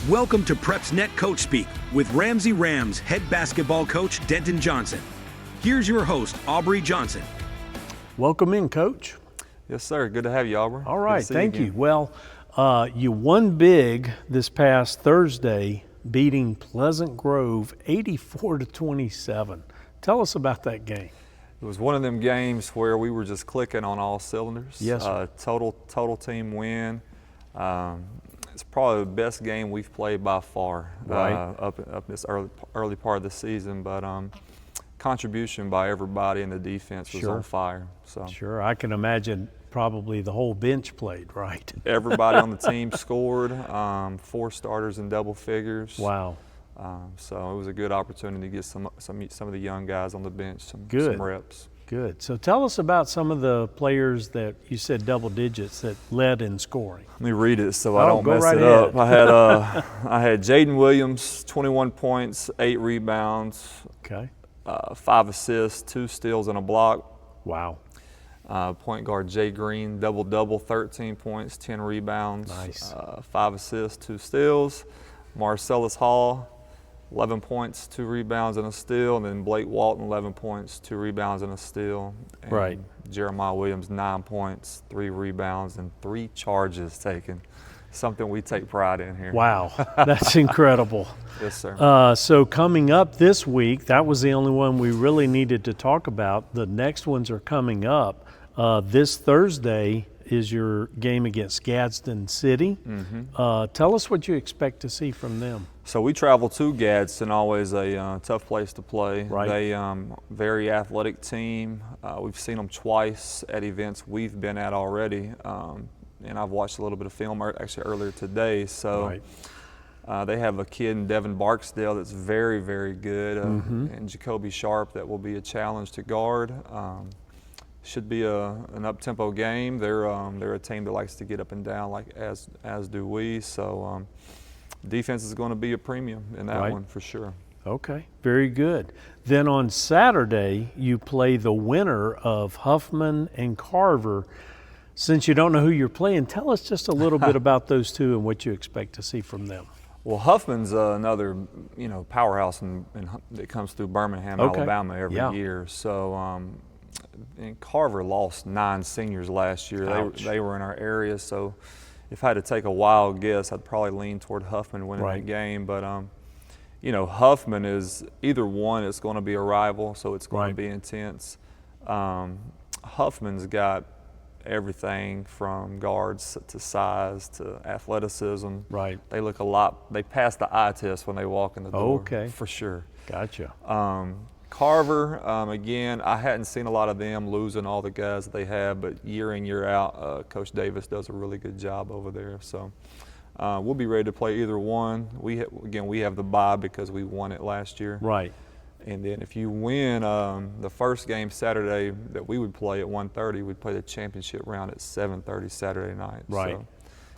Welcome to PrepsNet Coach Speak with Ramsay Rams head basketball coach Denton Johnson. Here's your host, Aubrey Johnson. Welcome in, Coach. Yes, sir. Good to have you, Aubrey. All right, thank you. Well, you won big this past Thursday, beating Pleasant Grove 84-27. Tell us about that game. It was one of them games where we were just clicking on all cylinders. Yes, sir. Total team win. It's probably the best game we've played by far, right. up this early part of the season. But contribution by everybody in the defense was on fire. So sure, I can imagine probably the whole bench played, right? Everybody on the team scored. 4 starters in double figures. Wow. So it was a good opportunity to get some of the young guys on the bench some reps. Good. So tell us about some of the players that you said double digits that led in scoring. Let me read it so I don't mess right it ahead. up. I had Jaden Williams, 21 points, 8 rebounds, okay, 5 assists, 2 steals and a block. Wow. Point guard Jay Green, double-double, 13 points, 10 rebounds, nice. 5 assists, 2 steals. Marcellus Hall, 11 points, 2 rebounds and a steal, and then Blake Walton, 11 points, 2 rebounds and a steal. And right. Jeremiah Williams, 9 points, 3 rebounds, and 3 charges taken. Something we take pride in here. Wow, that's incredible. Yes, sir. So coming up this week, that was the only one we really needed to talk about. The next ones are coming up. This Thursday is your game against Gadsden City. Mm-hmm. Tell us what you expect to see from them. So we travel to Gadsden, always a tough place to play. Right. They very athletic team. We've seen them twice at events we've been at already, and I've watched a little bit of film actually earlier today. So right. They have a kid in Devin Barksdale that's very, very good, mm-hmm. and Jacoby Sharp that will be a challenge to guard. Should be an up-tempo game. They're a team that likes to get up and down, like as do we. So defense is going to be a premium in that one for sure. Okay, very good. Then on Saturday, you play the winner of Huffman and Carver. Since you don't know who you're playing, tell us just a little bit about those two and what you expect to see from them. Well, Huffman's another powerhouse that comes through Birmingham, Alabama every year. So. And Carver lost 9 seniors last year. They were in our area, so if I had to take a wild guess, I'd probably lean toward Huffman winning that game. But Huffman is either one. It's going to be a rival, so it's going to be intense. Huffman's got everything from guards to size to athleticism. Right. They look a lot. They pass the eye test when they walk in the door. Okay. For sure. Gotcha. Carver, again, I hadn't seen a lot of them losing all the guys that they have, but year in, year out, Coach Davis does a really good job over there. So we'll be ready to play either one. We have the bye because we won it last year. Right. And then if you win the first game Saturday that we would play at 1:30, we'd play the championship round at 7:30 Saturday night. Right.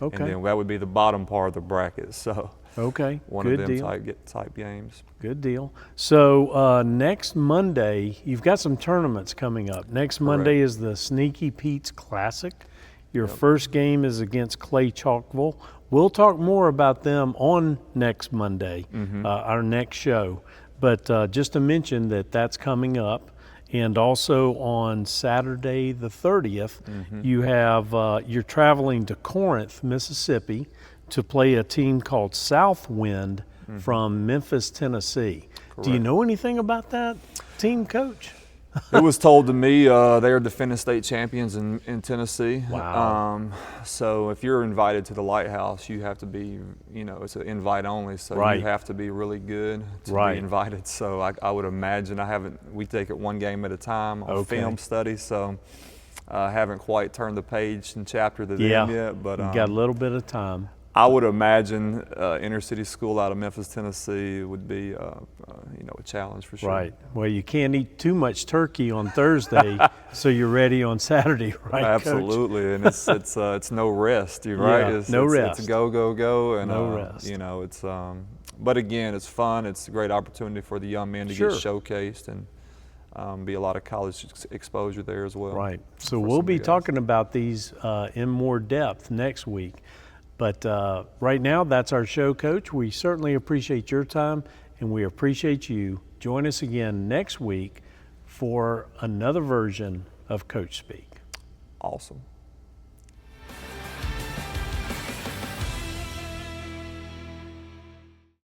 So, okay. And then that would be the bottom part of the bracket. So. Okay, One good of them deal. type games. Good deal. So next Monday, you've got some tournaments coming up. Next Monday is the Sneaky Pete's Classic. Your first game is against Clay Chalkville. We'll talk more about them on next Monday, our next show. But just to mention that that's coming up. And also on Saturday the 30th, you have you're traveling to Corinth, Mississippi, to play a team called Southwind from Memphis, Tennessee. Correct. Do you know anything about that team, Coach? It was told to me they are defending state champions in Tennessee. Wow. So if you're invited to the Lighthouse, you have to be, it's an invite only, so you have to be really good to be invited. So I would imagine we take it one game at a time on film study, so I haven't quite turned the page and chapter to them yet. But you got a little bit of time. I would imagine inner city school out of Memphis, Tennessee would be a challenge for sure. Right. Well, you can't eat too much turkey on Thursday, so you're ready on Saturday, right? Absolutely, Coach? And it's no rest. You're right. It's rest. It's go, and no rest. It's but again, it's fun. It's a great opportunity for the young men to get showcased and be a lot of college exposure there as well. Right. So we'll be talking about these in more depth next week. But right now, that's our show, Coach. We certainly appreciate your time, and we appreciate you. Join us again next week for another version of Coach Speak. Awesome.